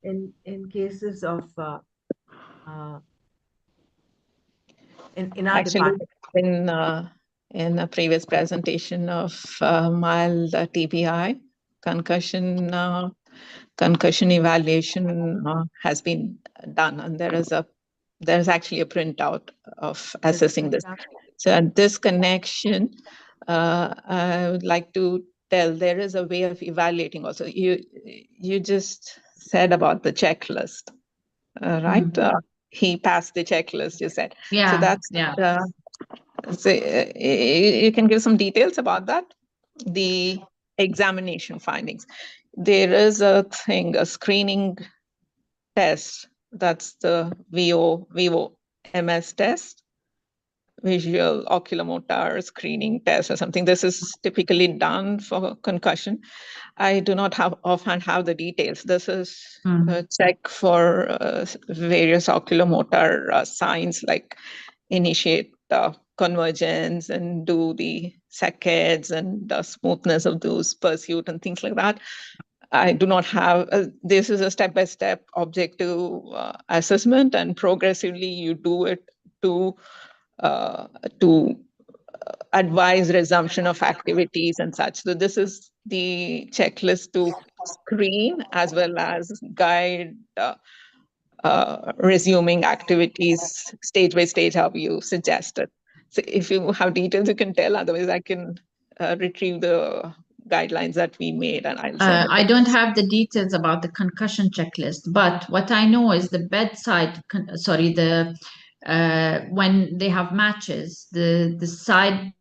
in cases of in our Actually, department. in a previous presentation of mild TBI, concussion evaluation has been done, and there's actually a printout of assessing this. So at this connection, I would like to tell there is a way of evaluating also. You just said about the checklist, right? He passed the checklist, you said. Yeah. So that's so you can give some details about that. The examination findings. There is a screening test. That's the VO-MS test, visual oculomotor screening test or something. This is typically done for concussion. I do not offhand have the details. This is a check for various oculomotor signs like initiate convergence and do the saccades and the smoothness of those pursuit and things like that. I do not have, this is a step-by-step objective assessment, and progressively you do it to advise resumption of activities and such. So this is the checklist to screen as well as guide resuming activities stage by stage, how you suggested. So if you have details, you can tell. Otherwise, I can retrieve the guidelines that we made, and I'll send it. I don't have the details about the concussion checklist, but what I know is the bedside, when they have matches, the side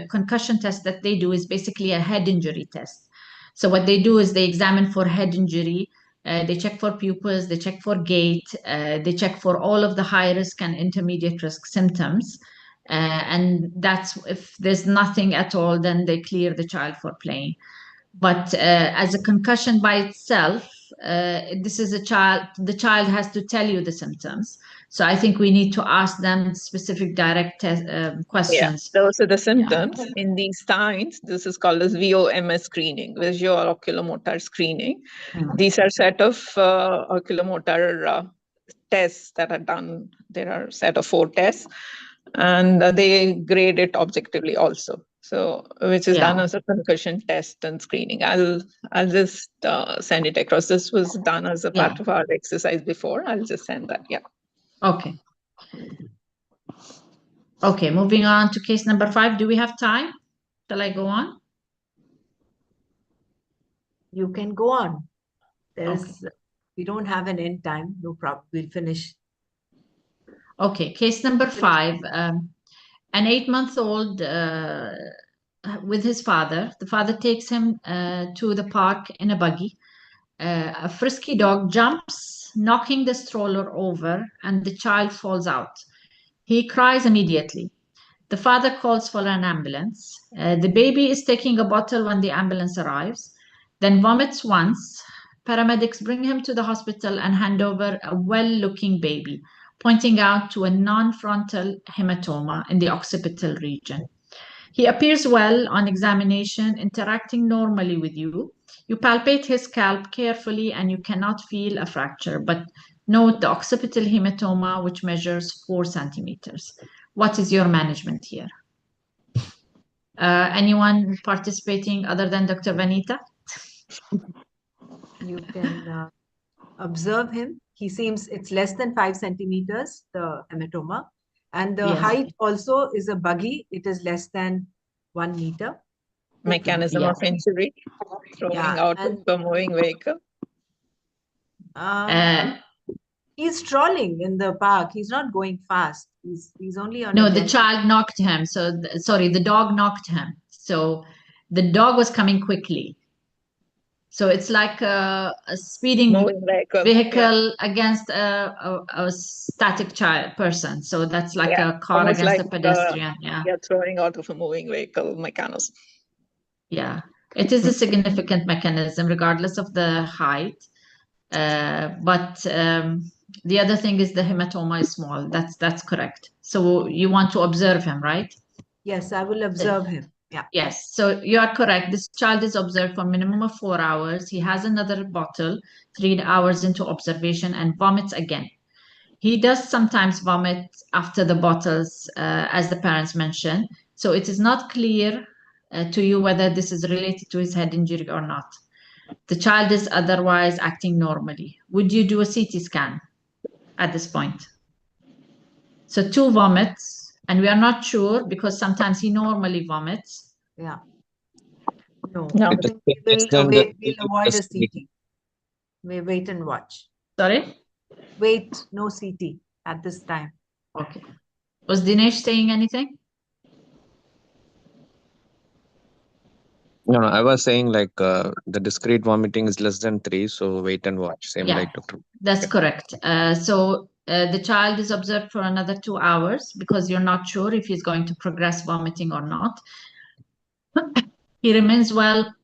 concussion test that they do is basically a head injury test. So what they do is they examine for head injury, they check for pupils, they check for gait, they check for all of the high risk and intermediate risk symptoms. And that's, if there's nothing at all, then they clear the child for playing. But as a concussion by itself, this is the child has to tell you the symptoms. So I think we need to ask them specific direct questions. Yeah, those are the symptoms. Yeah. In these signs, this is called as VOMS screening, visual oculomotor screening. These are set of oculomotor tests that are done. There are a set of 4 tests, and they grade it objectively also. So, which is Yeah. done as a concussion test and screening. I'll just send it across. This was done as a part of our exercise before. I'll just send that. Yeah. Okay. Okay, moving on to case number 5. Do we have time? Shall I go on? You can go on. Okay. We don't have an end time. No problem. We'll finish. Okay, case number 5. An 8-month-old with his father. The father takes him to the park in a buggy. A frisky dog jumps, knocking the stroller over, and the child falls out. He cries immediately. The father calls for an ambulance. The baby is taking a bottle when the ambulance arrives, then vomits once. Paramedics bring him to the hospital and hand over a well-looking baby, pointing out to a non-frontal hematoma in the occipital region. He appears well on examination, interacting normally with you. You palpate his scalp carefully and you cannot feel a fracture, but note the occipital hematoma, which measures 4 centimeters. What is your management here? Anyone participating other than Dr. Vanita? You can observe him. He seems it's less than 5 centimeters, the hematoma. And the Yes. height also is a buggy. It is less than 1 meter. Mechanism of injury, throwing out of the moving vehicle. He's strolling in the park. He's not going fast. He's only on. No, the child knocked him. So, sorry, the dog knocked him. So the dog was coming quickly. So it's like a speeding vehicle against a static person. So that's like a car against a pedestrian. Yeah, throwing out of a moving vehicle mechanism. Yeah, it is a significant mechanism regardless of the height. But the other thing is the hematoma is small. That's correct. So you want to observe him, right? Yes, I will observe him. Yeah. Yes, so you are correct. This child is observed for a minimum of 4 hours. He has another bottle 3 hours into observation and vomits again. He does sometimes vomit after the bottles, as the parents mentioned. So it is not clear to you whether this is related to his head injury or not. The child is otherwise acting normally. Would you do a CT scan at this point? So 2 vomits, and we are not sure because sometimes he normally vomits. Yeah. No. No. We'll avoid a CT. We wait and watch. Sorry? Wait, no CT at this time. Okay. Was Dinesh saying anything? No, I was saying like the discrete vomiting is less than 3, so wait and watch. Same like Dr. That's correct. So the child is observed for another 2 hours because you're not sure if he's going to progress vomiting or not. He remains well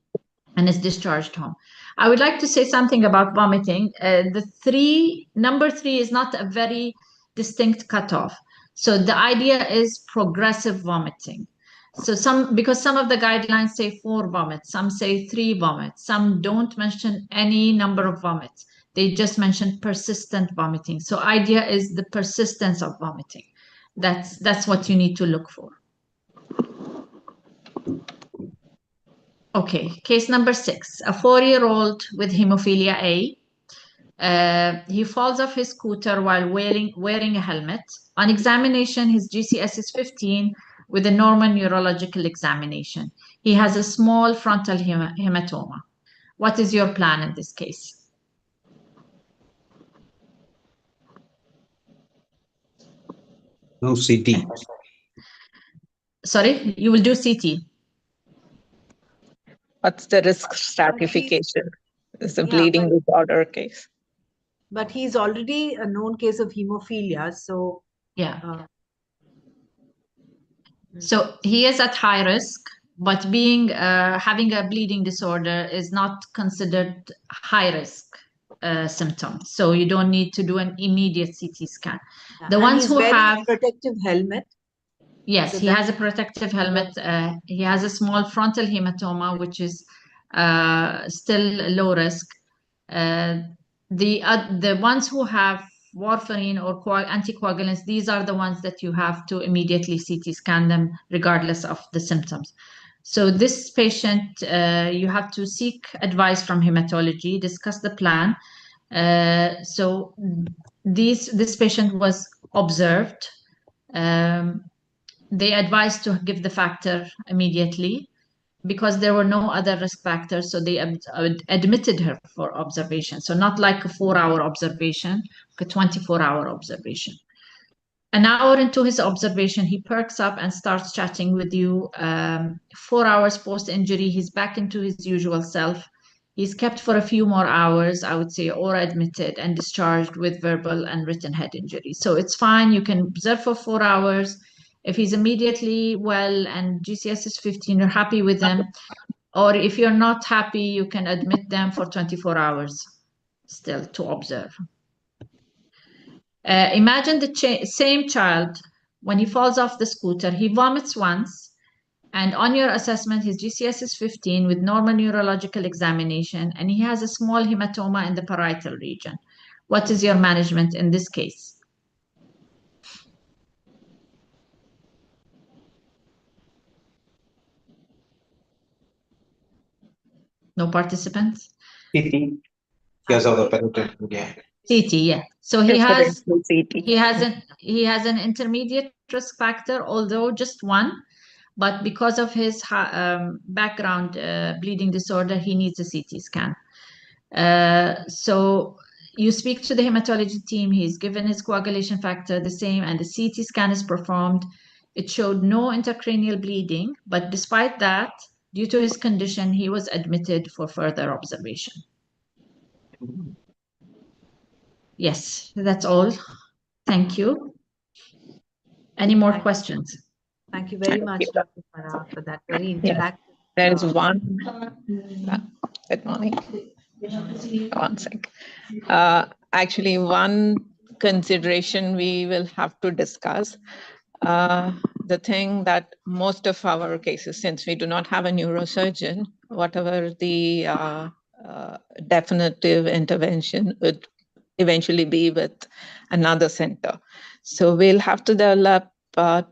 and is discharged home. I would like to say something about vomiting. Number 3 is not a very distinct cutoff. So the idea is progressive vomiting. So because some of the guidelines say 4 vomits, some say 3 vomits, some don't mention any number of vomits. They just mention persistent vomiting. So idea is the persistence of vomiting. That's what you need to look for. Okay, case number 6, a 4-year-old with hemophilia A. He falls off his scooter while wearing a helmet. On examination, his GCS is 15 with a normal neurological examination. He has a small frontal hematoma. What is your plan in this case? No CT. Sorry, you will do CT. What's the risk stratification? It's a bleeding disorder case. But he's already a known case of hemophilia, so so he is at high risk, but having a bleeding disorder is not considered high risk symptom. So you don't need to do an immediate CT scan. The ones who have protective helmet. Yes, he has a protective helmet. He has a small frontal hematoma, which is still low risk. The ones who have warfarin or anticoagulants, these are the ones that you have to immediately CT scan them regardless of the symptoms. So this patient, you have to seek advice from hematology, discuss the plan. So this patient was observed. They advised to give the factor immediately because there were no other risk factors. So they admitted her for observation. So not like a 4-hour observation, like a 24-hour observation. An hour into his observation, he perks up and starts chatting with you. 4 hours post-injury, he's back into his usual self. He's kept for a few more hours, I would say, or admitted and discharged with verbal and written head injury. So it's fine. You can observe for 4 hours. If he's immediately well and GCS is 15, you're happy with them. Or if you're not happy, you can admit them for 24 hours still to observe. Imagine the same child, when he falls off the scooter, he vomits once, and on your assessment, his GCS is 15 with normal neurological examination, and he has a small hematoma in the parietal region. What is your management in this case? No participants? CT, because of the penetration, yeah. CT, yeah. So he Preference has to CT. he has an intermediate risk factor, although just one, but because of his background bleeding disorder, he needs a CT scan. So you speak to the hematology team, he's given his coagulation factor the same, and the CT scan is performed. It showed no intracranial bleeding, but despite that, due to his condition, he was admitted for further observation. Yes, that's all. Thank you. Any more questions? Thank you very much, Dr. Farah, for that very interactive. There is one. Good morning. One sec. Actually, one consideration we will have to discuss. The thing that most of our cases, since we do not have a neurosurgeon, whatever the definitive intervention would eventually be with another center. So we'll have to develop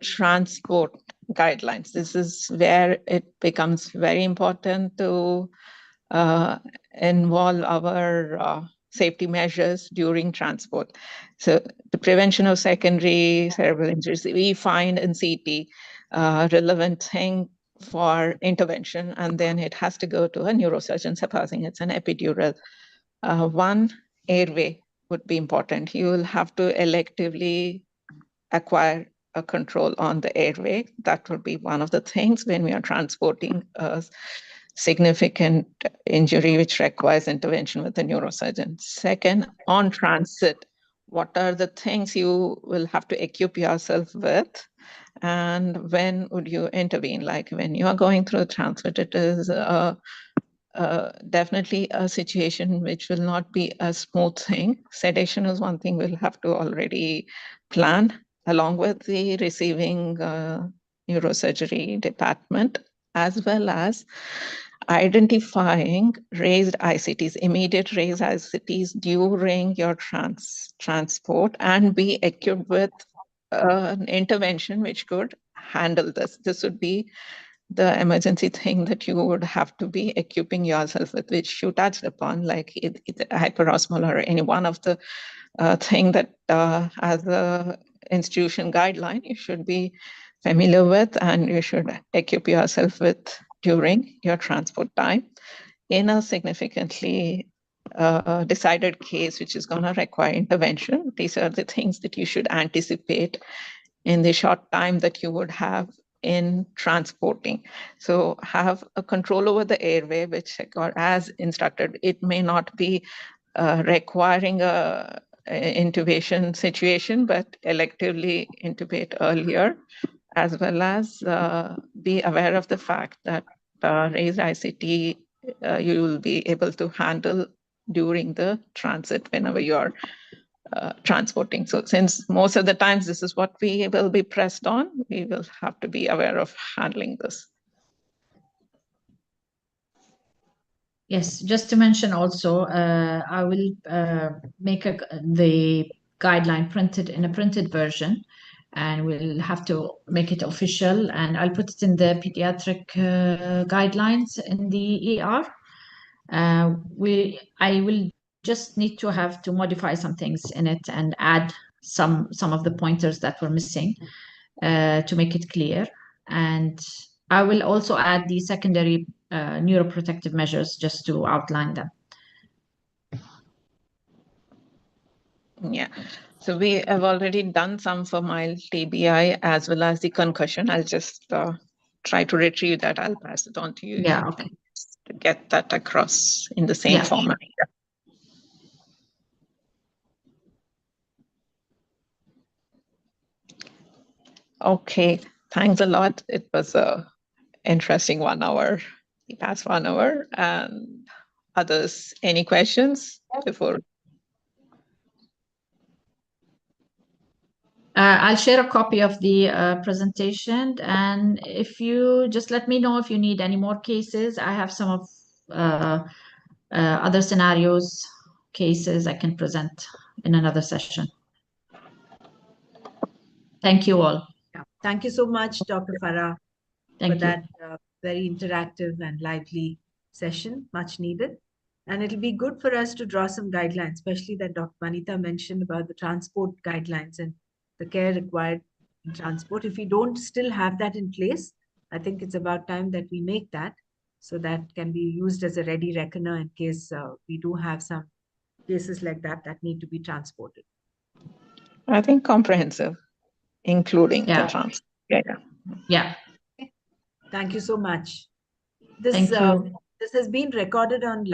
transport guidelines. This is where it becomes very important to involve our safety measures during transport. So the prevention of secondary cerebral injuries, we find in CT relevant thing for intervention, and then it has to go to a neurosurgeon, supposing it's an epidural. One, airway would be important. You will have to electively acquire a control on the airway. That would be one of the things when we are transporting a significant injury which requires intervention with the neurosurgeon. Second, on transit, what are the things you will have to equip yourself with, and when would you intervene? Like when you are going through transit, it is definitely a situation which will not be a smooth thing. Sedation is one thing we'll have to already plan along with the receiving neurosurgery department, as well as identifying raised ICTs, immediate raised ICTs during your transport, and be equipped with an intervention which could handle this. This would be the emergency thing that you would have to be equipping yourself with, which you touched upon, like hyperosmolar or any one of the thing that as a institution guideline you should be familiar with, and you should equip yourself with during your transport time. In a significantly decided case which is going to require intervention, these are the things that you should anticipate in the short time that you would have in transporting. So have a control over the airway, which, or as instructed, it may not be requiring a intubation situation, but electively intubate earlier, as well as be aware of the fact that raised ICT you will be able to handle during the transit whenever you are transporting. So since most of the times this is what we will be pressed on, we will have to be aware of handling this. Yes, just to mention also, I will make the guideline printed in a printed version, and we'll have to make it official, and I'll put it in the pediatric guidelines in the ER. I will just need to have to modify some things in it and add some of the pointers that were missing to make it clear. And I will also add the secondary neuroprotective measures just to outline them. Yeah, so we have already done some for mild TBI as well as the concussion. I'll just try to retrieve that. I'll pass it on to you. Yeah, okay. To get that across in the same format. Okay, thanks a lot. It was a interesting 1 hour, the past 1 hour. And others, any questions before? I'll share a copy of the presentation, and if you just let me know if you need any more cases. I have some of other scenarios, cases I can present in another session. Thank you all. Yeah. Thank you so much, Dr. Farah, Thank for you. that very interactive and lively session, much needed. And it'll be good for us to draw some guidelines, especially that Dr. Vanita mentioned about the transport guidelines and the care required in transport. If we don't still have that in place, I think it's about time that we make that, so that can be used as a ready reckoner in case we do have some cases like that need to be transported. I think comprehensive, including the transport. Yeah. Thank you so much. This Thank you. This has been recorded on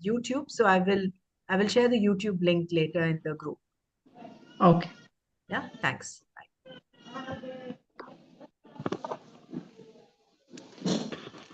YouTube, so I will share the YouTube link later in the group. Okay. Yeah, thanks. Bye.